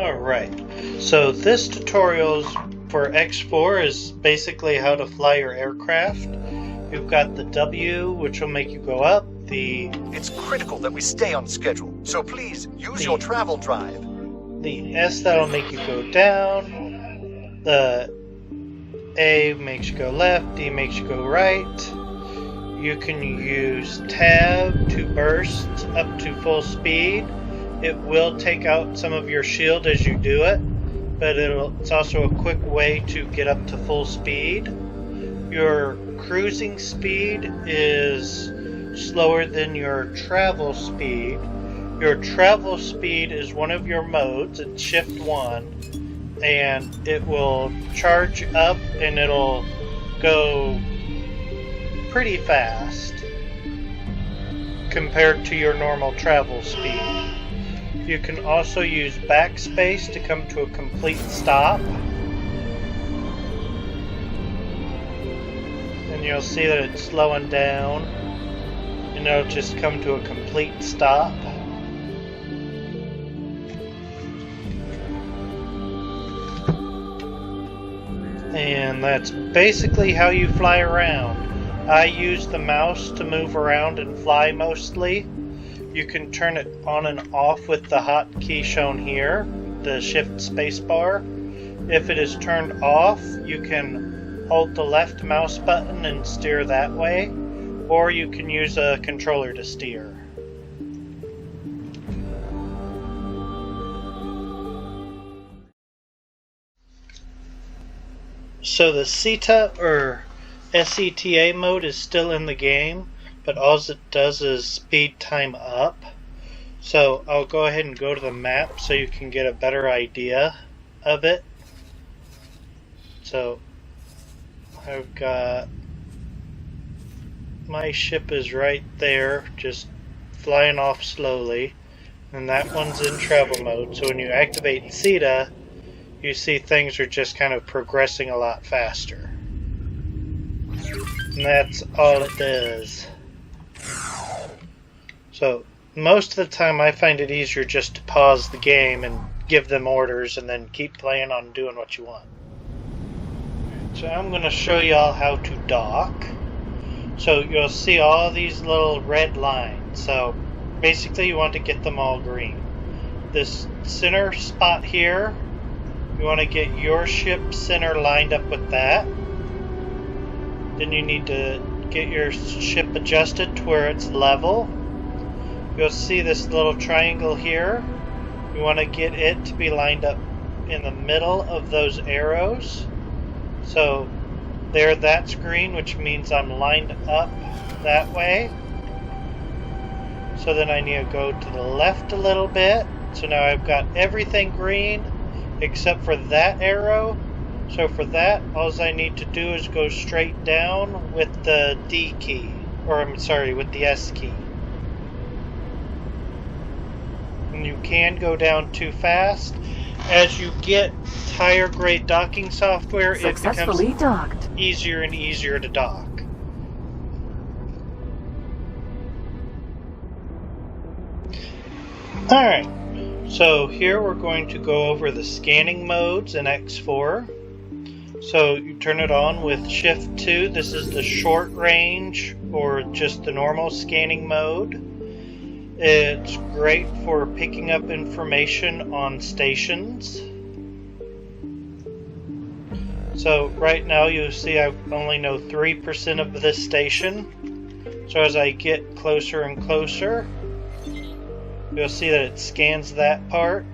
Alright, so this tutorial for X4 is basically how to fly your aircraft. You've got the W, which will make you go up, It's critical that we stay on schedule, so please use your travel drive. The S that'll make you go down, the A makes you go left, D makes you go right. You can use tab to burst up to full speed. It will take out some of your shield as you do it, but it's also a quick way to get up to full speed. Your cruising speed is slower than your travel speed. Your travel speed is one of your modes, it's shift 1, and it will charge up and it'll go pretty fast compared to your normal travel speed. You can also use backspace to come to a complete stop. And you'll see that it's slowing down. And it'll just come to a complete stop. And that's basically how you fly around. I use the mouse to move around and fly mostly. You can turn it on and off with the hotkey shown here, the shift spacebar. If it is turned off, you can hold the left mouse button and steer that way, or you can use a controller to steer. So the SETA or SETA mode is still in the game, but all it does is speed time up. So I'll go ahead and go to the map so you can get a better idea of it. So I've got my ship is right there, just flying off slowly, and that one's in travel mode. So when you activate SETA, you see things are just kind of progressing a lot faster. And that's all it does. So most of the time I find it easier just to pause the game and give them orders and then keep playing on doing what you want. So I'm going to show y'all how to dock. So you'll see all these little red lines. So basically you want to get them all green. This center spot here, you want to get your ship center lined up with that. Then you need to get your ship adjusted to where it's level. You'll see this little triangle here. You want to get it to be lined up in the middle of those arrows. So there, that's green, which means I'm lined up that way. So then I need to go to the left a little bit. So now I've got everything green except for that arrow. So for that, all I need to do is go straight down with the D key, or I'm sorry, with the S key. And you can go down too fast. As you get higher grade docking software, it becomes easier and easier to dock. Alright, so here we're going to go over the scanning modes in X4. So you turn it on with Shift 2. This is the short range or just the normal scanning mode. It's great for picking up information on stations. So right now you see I only know 3% of this station. So as I get closer and closer, you'll see that it scans that part.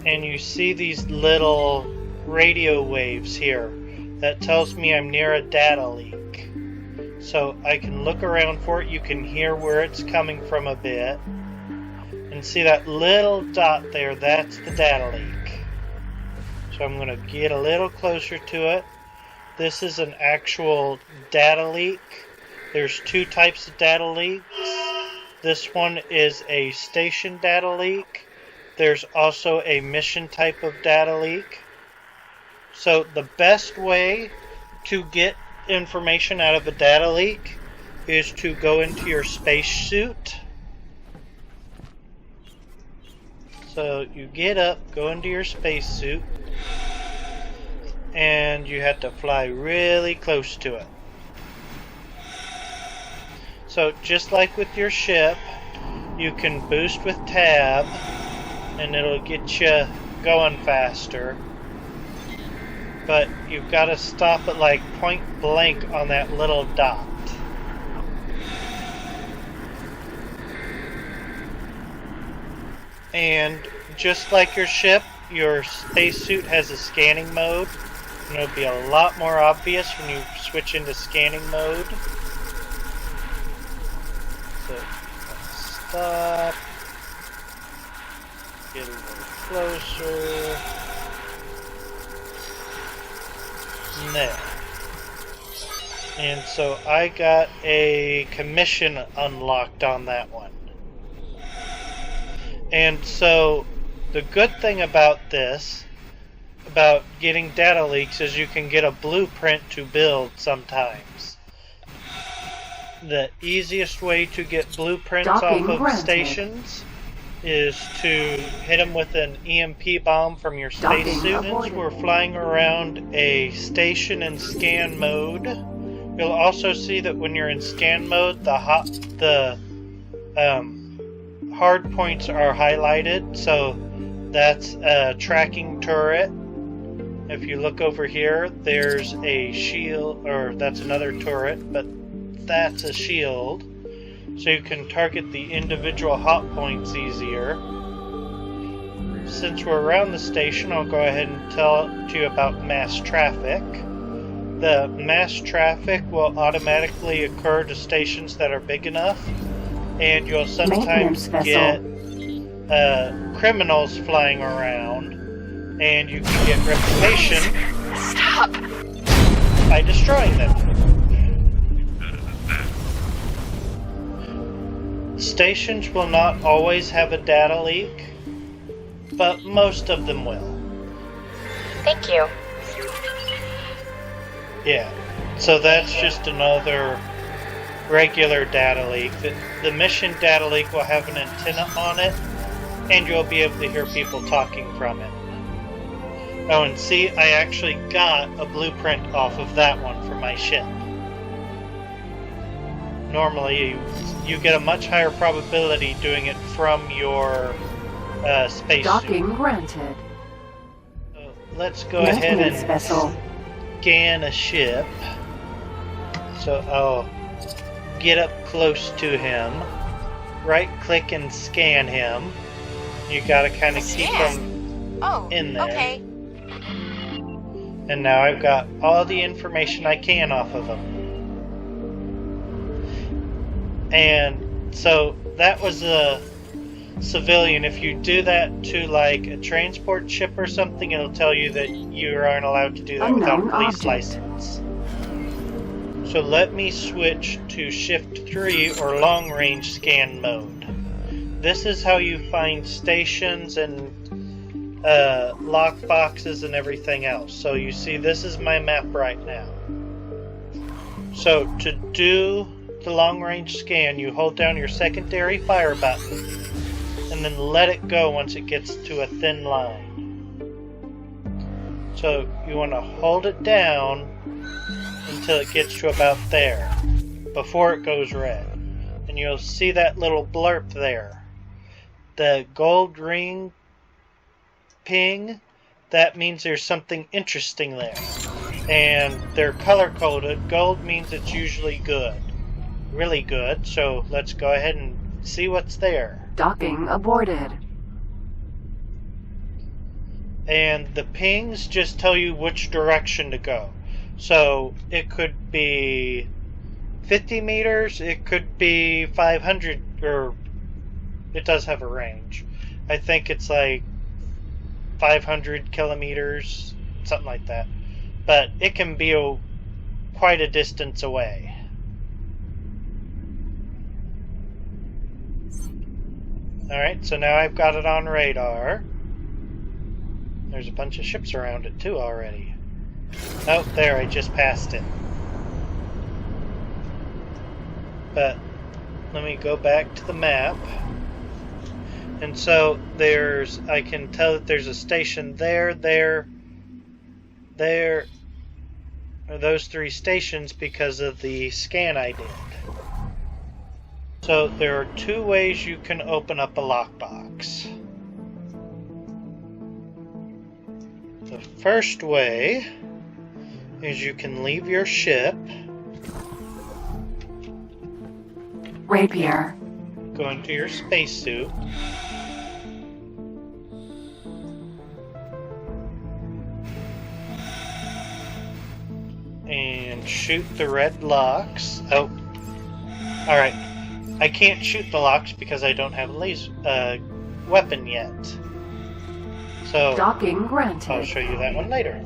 And you see these little radio waves here. That tells me I'm near a data leak. So I can look around for it. You can hear where it's coming from a bit. And see that little dot there, that's the data leak. So I'm going to get a little closer to it. This is an actual data leak. There's two types of data leaks. This one is a station data leak. There's also a mission type of data leak. So the best way to get information out of a data leak is to go into your spacesuit. So you get up, go into your spacesuit, and you have to fly really close to it. So just like with your ship, you can boost with tab, and it'll get you going faster. But you've got to stop at like point blank on that little dot. And just like your ship, your spacesuit has a scanning mode. And it'll be a lot more obvious when you switch into scanning mode. So, stop. Get a little closer. There. And so I got a commission unlocked on that one. And so the good thing about this, about getting data leaks, is you can get a blueprint to build sometimes. The easiest way to get blueprints off of stations is to hit them with an EMP bomb from your spacesuit. Since we're flying around a station in scan mode, you'll also see that when you're in scan mode, the hard points are highlighted. So that's a tracking turret. If you look over here, there's a shield, or that's another turret, but that's a shield. So you can target the individual hot points easier. Since we're around the station, I'll go ahead and tell you about mass traffic. The mass traffic will automatically occur to stations that are big enough, and you'll sometimes get criminals flying around, and you can get reputation by destroying them. Stations will not always have a data leak, but most of them will. Thank you. Yeah, so that's just another regular data leak. The mission data leak will have an antenna on it, and you'll be able to hear people talking from it. Oh, and see, I actually got a blueprint off of that one for my ship. Normally, you get a much higher probability doing it from your spacesuit. Docking granted. So let's go ahead and scan a ship. So I'll get up close to him, right-click and scan him. You gotta kind of keep him in there. Okay. And now I've got all the information I can off of him. And so that was a civilian. If you do that to like a transport ship or something, it'll tell you that you aren't allowed to do that without a police license. So let me switch to Shift 3 or long range scan mode. This is how you find stations and lock boxes and everything else. So you see this is my map right now. So to do the long range scan, you hold down your secondary fire button and then let it go once it gets to a thin line. So you want to hold it down until it gets to about there before it goes red, and you'll see that little blurb there, the gold ring ping. That means there's something interesting there, and they're color coded. Gold means it's usually good, really good. So let's go ahead and see what's there. Docking aborted. And the pings just tell you which direction to go. So it could be 50 meters, it could be 500, or it does have a range. I think it's like 500 kilometers, something like that. But it can be quite a distance away. Alright, so now I've got it on radar. There's a bunch of ships around it too already. Oh, there, I just passed it. But let me go back to the map. And so I can tell that there's a station there, or those 3 stations because of the scan I did. So there are 2 ways you can open up a lockbox. The first way is you can leave your ship, Rapier. go into your spacesuit, and shoot the red locks. Oh, alright. I can't shoot the locks because I don't have a laser weapon yet. So Docking granted. I'll show you that one later.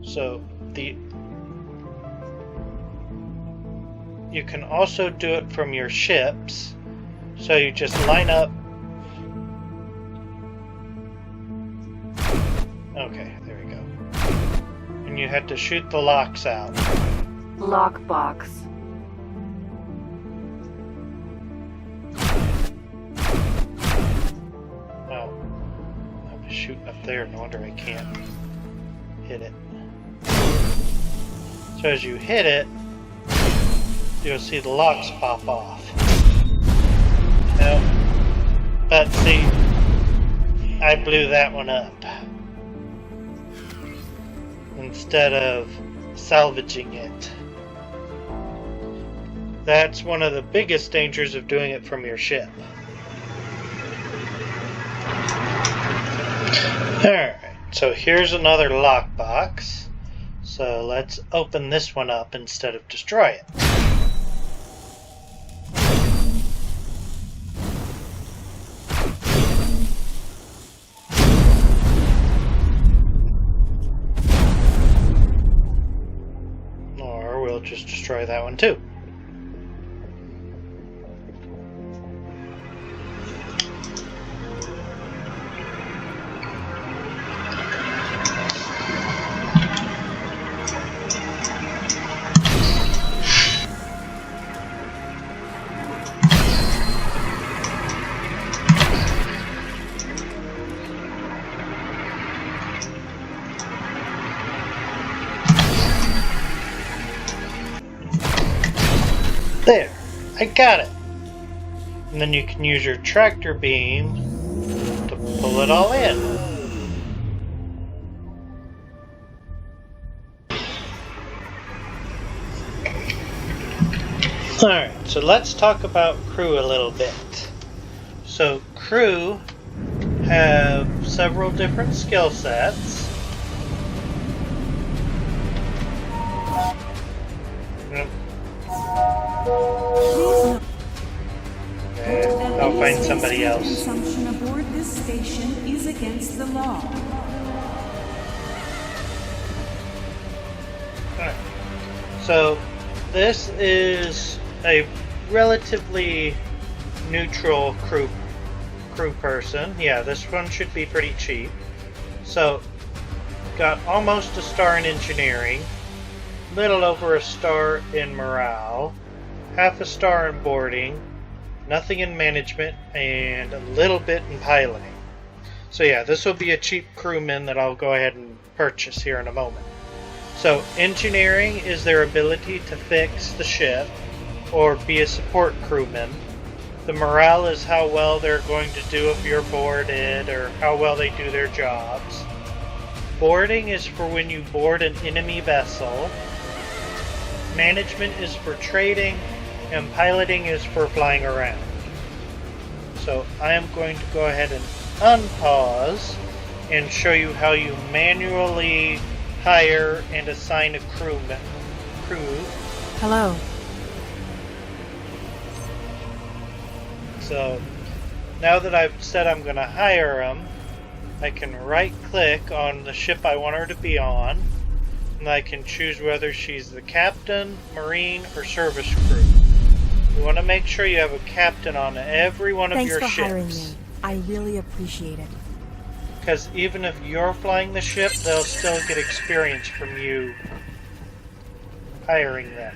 So you can also do it from your ships. So you just line up. Okay, there we go. And you had to shoot the locks out. Lockbox. Oh, I was shooting up there. No wonder I can't hit it. So as you hit it, you'll see the locks pop off. But see, I blew that one up instead of salvaging it. That's one of the biggest dangers of doing it from your ship. Alright, so here's another lockbox. So let's open this one up instead of destroy it. Or we'll just destroy that one too. There, I got it. And then you can use your tractor beam to pull it all in. Alright, so let's talk about crew a little bit. So crew have several different skill sets. I'll find somebody else. Consumption aboard this station is against the law. Alright. So this is a relatively neutral crew person. Yeah, this one should be pretty cheap. So got almost a star in engineering, little over a star in morale, half a star in boarding, nothing in management, and a little bit in piloting. So yeah, this will be a cheap crewman that I'll go ahead and purchase here in a moment. So engineering is their ability to fix the ship or be a support crewman. The morale is how well they're going to do if you're boarded or how well they do their jobs. Boarding is for when you board an enemy vessel. Management is for trading, and piloting is for flying around. So I am going to go ahead and unpause and show you how you manually hire and assign a crew. Hello. So now that I've said I'm going to hire them, I can right click on the ship I want her to be on, and I can choose whether she's the captain, marine, or service crew. You want to make sure you have a captain on every one of your ships. Thanks for hiring me. I really appreciate it. Because even if you're flying the ship, they'll still get experience from you hiring them.